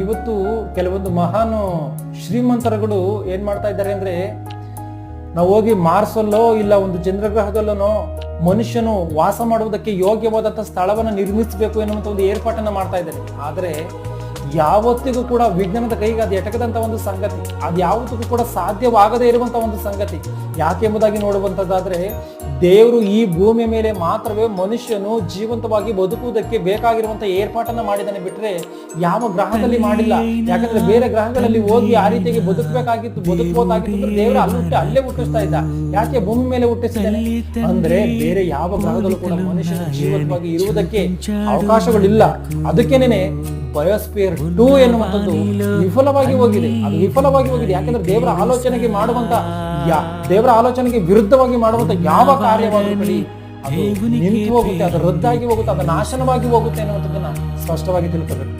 ಇವತ್ತು ಕೆಲವೊಂದು ಮಹಾನ್ ಶ್ರೀಮಂತರುಗಳು ಏನ್ ಮಾಡ್ತಾ ಇದ್ದಾರೆ ಅಂದ್ರೆ, ನಾವು ಹೋಗಿ ಮಾರ್ಸಲ್ಲೋ ಇಲ್ಲ ಒಂದು ಚಂದ್ರಗ್ರಹದಲ್ಲೋ ಮನುಷ್ಯನು ವಾಸ ಮಾಡುವುದಕ್ಕೆ ಯೋಗ್ಯವಾದಂತಹ ಸ್ಥಳವನ್ನು ನಿರ್ಮಿಸಬೇಕು ಎನ್ನುವಂತ ಒಂದು ಏರ್ಪಾಟನ್ನ ಮಾಡ್ತಾ ಇದ್ದಾರೆ. ಆದ್ರೆ ಯಾವತ್ತಿಗೂ ಕೂಡ ವಿಜ್ಞಾನದ ಕೈಗೆ ಅದು ಎಟಕದಂತ ಒಂದು ಸಂಗತಿ, ಅದು ಯಾವತ್ತಿಗೂ ಕೂಡ ಸಾಧ್ಯವಾಗದೇ ಇರುವಂತ ಒಂದು ಸಂಗತಿ. ಯಾಕೆಂಬುದಾಗಿ ನೋಡುವಂತದ್ದಾದ್ರೆ, ದೇವರು ಈ ಭೂಮಿಯ ಮೇಲೆ ಮಾತ್ರವೇ ಮನುಷ್ಯನು ಜೀವಂತವಾಗಿ ಬದುಕುವುದಕ್ಕೆ ಬೇಕಾಗಿರುವಂತ ಏರ್ಪಾಟನ್ನ ಮಾಡಿದಾನೆ ಬಿಟ್ರೆ ಯಾವ ಗ್ರಹದಲ್ಲಿ ಮಾಡಿಲ್ಲ. ಯಾಕಂದ್ರೆ ಬೇರೆ ಗ್ರಹಗಳಲ್ಲಿ ಹೋಗಿ ಆ ರೀತಿಯಾಗಿ ಬದುಕಬಹುದಾಗಿತ್ತು ಅಂದ್ರೆ ದೇವರು ಅಲ್ಲೇ ಹುಟ್ಟಿಸ್ತಾ ಇದ್ದ. ಯಾಕೆ ಭೂಮಿ ಮೇಲೆ ಹುಟ್ಟಿಸಿದ್ದಾನೆ ಅಂದ್ರೆ ಬೇರೆ ಯಾವ ಗ್ರಹದಲ್ಲೂ ಕೂಡ ಮನುಷ್ಯನು ಜೀವಂತವಾಗಿ ಇರುವುದಕ್ಕೆ ಅವಕಾಶಗಳಿಲ್ಲ. ಅದಕ್ಕೇನೆ ಬಯೋಸ್ಪಿಯರ್ 2 ಎನ್ನುವಂಥದ್ದು ವಿಫಲವಾಗಿ ಹೋಗಿದೆ. ಅದು ವಿಫಲವಾಗಿ ಹೋಗಿದೆ ಯಾಕಂದ್ರೆ ದೇವರ ಆಲೋಚನೆಗೆ ವಿರುದ್ಧವಾಗಿ ಮಾಡುವಂತ ಯಾವ ಕಾರ್ಯವಾದರೂ ಕಡಿ ಅದು ನಿಂತು ಹೋಗುತ್ತೆ, ಅದು ರದ್ದಾಗಿ ಹೋಗುತ್ತೆ, ಅದು ನಾಶನವಾಗಿ ಹೋಗುತ್ತೆ ಎನ್ನುವಂಥದ್ದನ್ನ ಸ್ಪಷ್ಟವಾಗಿ ತಿಳ್ಕೋಬೇಕು.